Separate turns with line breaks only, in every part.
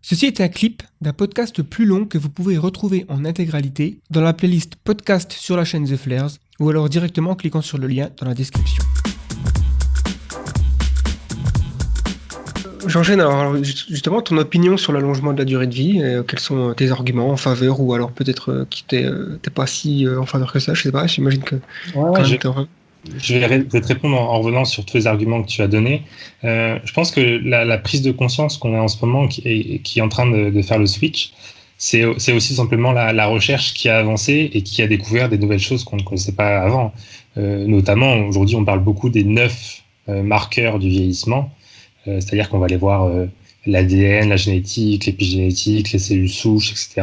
Ceci est un clip d'un podcast plus long que vous pouvez retrouver en intégralité dans la playlist podcast sur la chaîne The Flares ou alors directement en cliquant sur le lien dans la description. J'enchaîne alors justement ton opinion sur l'allongement de la durée de vie, quels sont tes arguments en faveur ou alors peut-être que t'es pas si en faveur que ça, je sais pas, j'imagine que
Ouais,
quand même
je vais te répondre en revenant sur tous les arguments que tu as donnés. Je pense que la prise de conscience qu'on a en ce moment, qui est en train de faire le switch, c'est aussi simplement la recherche qui a avancé et qui a découvert des nouvelles choses qu'on ne connaissait pas avant. Notamment, aujourd'hui, on parle beaucoup des 9 marqueurs du vieillissement. C'est-à-dire qu'on va aller voir l'ADN, la génétique, l'épigénétique, les cellules souches, etc.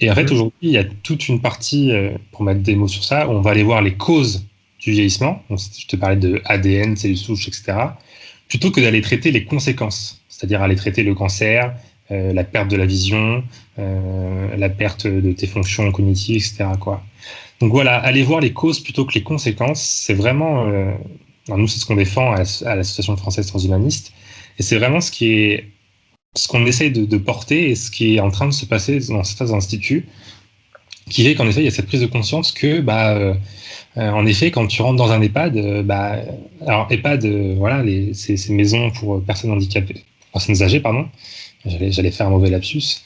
Et en fait, aujourd'hui, il y a toute une partie, pour mettre des mots sur ça, où on va aller voir les causes du vieillissement. Donc, je te parlais de ADN, cellules souches, etc. Plutôt que d'aller traiter les conséquences, c'est-à-dire aller traiter le cancer, la perte de la vision, la perte de tes fonctions cognitives, etc. quoi. Donc voilà, aller voir les causes plutôt que les conséquences, c'est vraiment... alors nous, c'est ce qu'on défend à l'Association française transhumaniste. Et c'est vraiment ce qu'on essaye de porter et ce qui est en train de se passer dans certains instituts, qui fait qu'en effet, il y a cette prise de conscience que, en effet, quand tu rentres dans un EHPAD, alors EHPAD, voilà, ces maisons pour personnes handicapées, personnes âgées, pardon, j'allais faire un mauvais lapsus,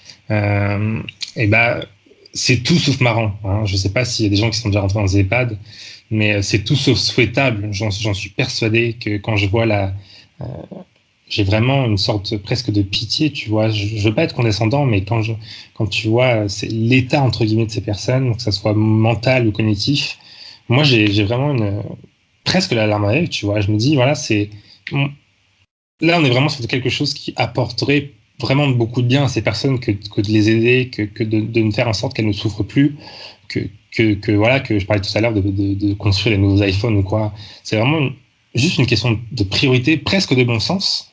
c'est tout sauf marrant. Hein. Je ne sais pas s'il y a des gens qui sont déjà rentrés dans des EHPAD, mais c'est tout sauf souhaitable. J'en suis persuadé que quand je vois j'ai vraiment une sorte presque de pitié, tu vois. Je veux pas être condescendant, mais quand tu vois c'est l'état entre guillemets de ces personnes, que ça soit mental ou cognitif, moi j'ai vraiment presque la larme à l'œil, tu vois. Je me dis voilà, là on est vraiment sur quelque chose qui apporterait vraiment beaucoup de bien à ces personnes que de les aider, que de faire en sorte qu'elles ne souffrent plus, que voilà, que je parlais tout à l'heure de construire les nouveaux iPhones ou quoi. C'est vraiment juste une question de priorité, presque de bon sens.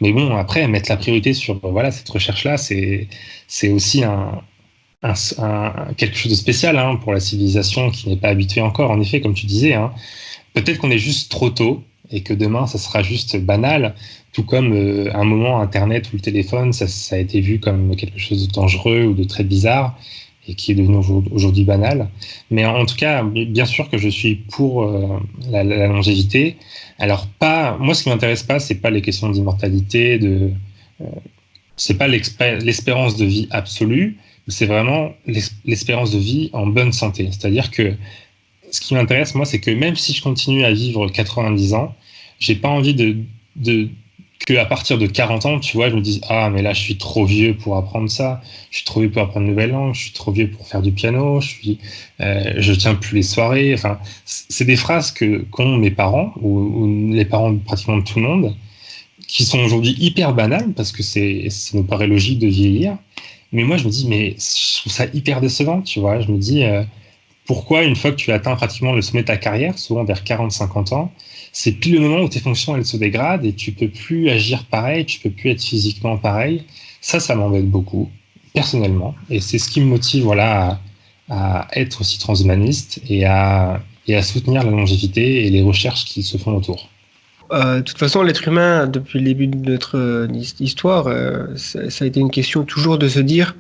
Mais bon, après, mettre la priorité sur voilà, cette recherche-là, c'est aussi quelque chose de spécial hein, pour la civilisation qui n'est pas habituée encore, en effet, comme tu disais. Hein. Peut-être qu'on est juste trop tôt et que demain, ça sera juste banal, tout comme un moment Internet ou le téléphone, ça a été vu comme quelque chose de dangereux ou de très bizarre et qui est devenu aujourd'hui banal. Mais en tout cas, bien sûr que je suis pour la longévité. Alors moi, ce qui m'intéresse pas, c'est pas les questions d'immortalité, c'est pas l'espérance de vie absolue, c'est vraiment l'espérance de vie en bonne santé. C'est-à-dire que ce qui m'intéresse, moi, c'est que même si je continue à vivre 90 ans, j'ai pas envie que à partir de 40 ans, tu vois, je me dis ah mais là je suis trop vieux pour apprendre ça, je suis trop vieux pour apprendre une nouvelle langue, je suis trop vieux pour faire du piano, je tiens plus les soirées. Enfin, c'est des phrases qu'ont mes parents ou les parents de pratiquement tout le monde, qui sont aujourd'hui hyper banales parce que ça nous paraît logique de vieillir. Mais moi je me dis mais je trouve ça hyper décevant, tu vois. Je me dis pourquoi, une fois que tu as atteint pratiquement le sommet de ta carrière, souvent vers 40-50 ans, c'est pile le moment où tes fonctions elles se dégradent et tu peux plus agir pareil, tu peux plus être physiquement pareil. Ça m'embête beaucoup, personnellement. Et c'est ce qui me motive voilà, à être aussi transhumaniste et à soutenir la longévité et les recherches qui se font autour.
De toute façon, l'être humain, depuis le début de notre histoire, ça a été une question toujours de se dire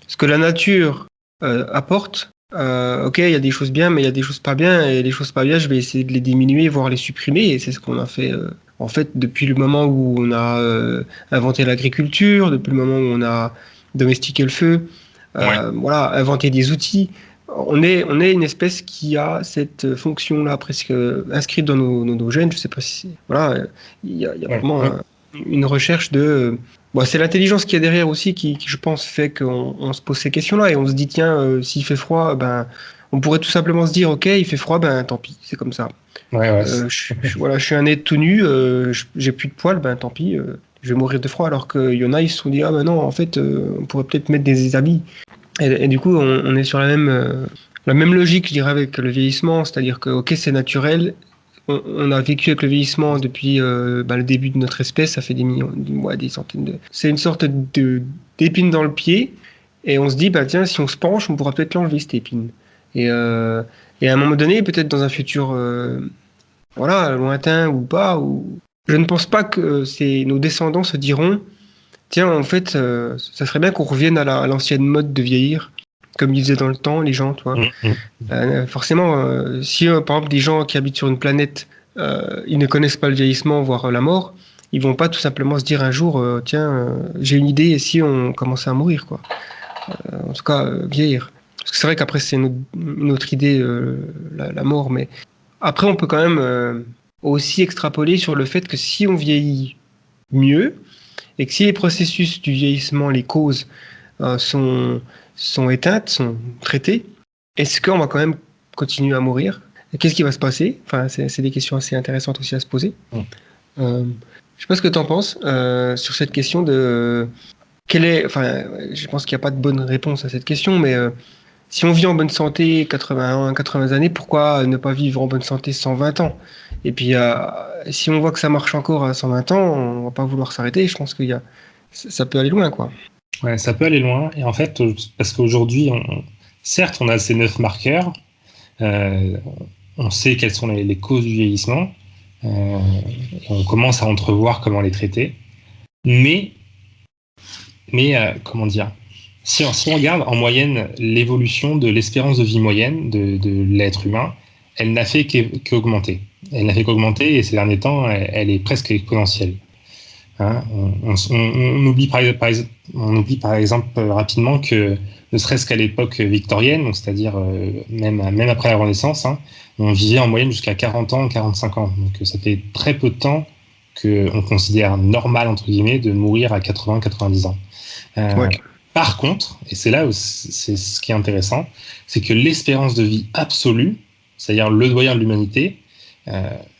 ce que la nature apporte. Ok, il y a des choses bien, mais il y a des choses pas bien, et les choses pas bien, je vais essayer de les diminuer, voire les supprimer, et c'est ce qu'on a fait. En fait, depuis le moment où on a inventé l'agriculture, depuis le moment où on a domestiqué le feu, voilà, inventé des outils. On est une espèce qui a cette fonction-là presque inscrite dans nos gènes. Je sais pas si voilà, il y a vraiment une recherche de. Bon, c'est l'intelligence qui est derrière aussi qui, je pense, fait qu'on se pose ces questions-là et on se dit tiens, s'il fait froid, ben, on pourrait tout simplement se dire ok, il fait froid, ben tant pis, c'est comme ça. Voilà, je suis un être tout nu, j'ai plus de poils, ben tant pis, je vais mourir de froid. Alors qu'il y en a, ils se sont dit ah ben non, en fait, on pourrait peut-être mettre des habits. Et du coup, on est sur la même logique, je dirais, avec le vieillissement, c'est-à-dire que ok, c'est naturel. On a vécu avec le vieillissement depuis le début de notre espèce, ça fait des millions, des centaines de. C'est une sorte d'épine dans le pied, et on se dit bah tiens, si on se penche, on pourra peut-être l'enlever cette épine. Et à un moment donné, peut-être dans un futur, voilà, lointain ou pas, je ne pense pas que nos descendants se diront tiens, en fait, ça serait bien qu'on revienne à l'ancienne mode de vieillir, comme ils faisaient dans le temps, les gens, tu vois. Forcément, si par exemple des gens qui habitent sur une planète, ils ne connaissent pas le vieillissement, voire la mort, ils vont pas tout simplement se dire un jour, tiens, j'ai une idée, et si on commençait à mourir, quoi. En tout cas, vieillir. Parce que c'est vrai qu'après, c'est une autre idée, la mort, mais après, on peut quand même aussi extrapoler sur le fait que si on vieillit mieux, et que si les processus du vieillissement, les causes, sont éteintes, sont traitées, est-ce qu'on va quand même continuer à mourir? Et qu'est-ce qui va se passer? Enfin, c'est des questions assez intéressantes aussi à se poser. Je sais pas ce que tu en penses sur cette question de enfin, je pense qu'il n'y a pas de bonne réponse à cette question, mais si on vit en bonne santé 80 années, pourquoi ne pas vivre en bonne santé 120 ans? Et puis, si on voit que ça marche encore à 120 ans, on va pas vouloir s'arrêter. Je pense ça peut aller loin, quoi.
Ouais, ça peut aller loin. Et en fait, parce qu'aujourd'hui, certes, on a ces 9 marqueurs, on sait quelles sont les causes du vieillissement, on commence à entrevoir comment les traiter. Mais comment dire, si on regarde en moyenne l'évolution de l'espérance de vie moyenne de l'être humain, elle n'a fait qu'augmenter. Elle n'a fait qu'augmenter et ces derniers temps, elle est presque exponentielle. Hein, on oublie par exemple rapidement que, ne serait-ce qu'à l'époque victorienne, donc c'est-à-dire même après la Renaissance, hein, on vivait en moyenne jusqu'à 40 ans, 45 ans. Donc ça fait très peu de temps qu'on considère normal, entre guillemets, de mourir à 80, 90 ans.
Ouais.
Par contre, et c'est là où c'est ce qui est intéressant, c'est que l'espérance de vie absolue, c'est-à-dire le doyen de l'humanité,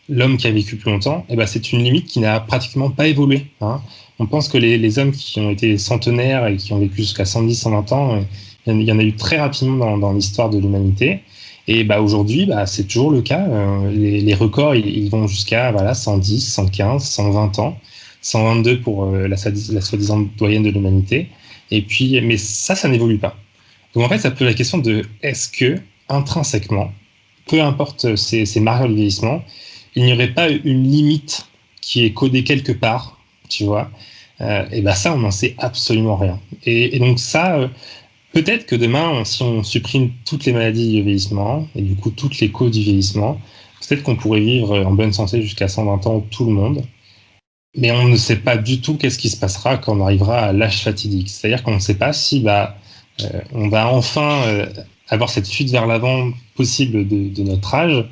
l'homme qui a vécu plus longtemps, eh ben, c'est une limite qui n'a pratiquement pas évolué. Hein. On pense que les hommes qui ont été centenaires et qui ont vécu jusqu'à 110, 120 ans, il y en a eu très rapidement dans l'histoire de l'humanité. Et bah, aujourd'hui, bah, c'est toujours le cas. Les records, ils vont jusqu'à 110, 115, 120 ans, 122 pour la soi-disant doyenne de l'humanité. Et puis, mais ça n'évolue pas. Donc en fait, ça pose la question de est-ce que, intrinsèquement, peu importe ces marqueurs de vieillissement, il n'y aurait pas une limite qui est codée quelque part, tu vois, et ben ça, on n'en sait absolument rien. Et donc ça, peut-être que demain, si on supprime toutes les maladies du vieillissement, et du coup toutes les causes du vieillissement, peut-être qu'on pourrait vivre en bonne santé jusqu'à 120 ans, tout le monde, mais on ne sait pas du tout qu'est-ce qui se passera quand on arrivera à l'âge fatidique. C'est-à-dire qu'on ne sait pas si on va enfin avoir cette fuite vers l'avant possible de notre âge,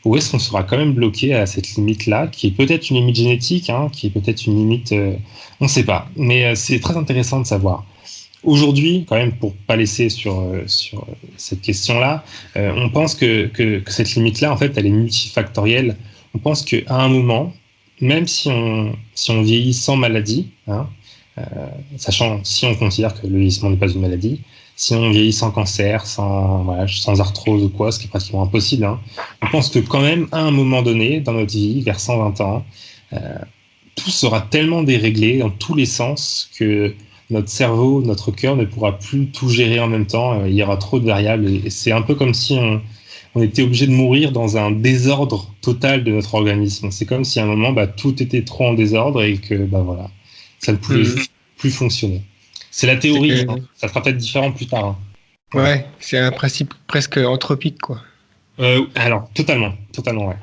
ou est-ce qu'on sera quand même bloqué à cette limite-là, qui est peut-être une limite génétique, hein, qui est peut-être une limite... on ne sait pas, mais c'est très intéressant de savoir. Aujourd'hui, quand même, pour pas laisser sur cette question-là, on pense que cette limite-là, en fait, elle est multifactorielle. On pense qu'à un moment, même si on vieillit sans maladie, hein, sachant si on considère que le vieillissement n'est pas une maladie, si on vieillit sans cancer, sans arthrose ou quoi, ce qui est pratiquement impossible, hein, on pense que quand même, à un moment donné, dans notre vie, vers 120 ans, tout sera tellement déréglé dans tous les sens que notre cerveau, notre cœur ne pourra plus tout gérer en même temps. Il y aura trop de variables et c'est un peu comme si on était obligé de mourir dans un désordre total de notre organisme. C'est comme si à un moment, tout était trop en désordre et que voilà, ça ne pouvait juste plus fonctionner. C'est la théorie, hein. Ça sera peut-être différent plus tard. Hein.
Ouais, c'est un principe presque anthropique, quoi.
Alors, totalement, ouais.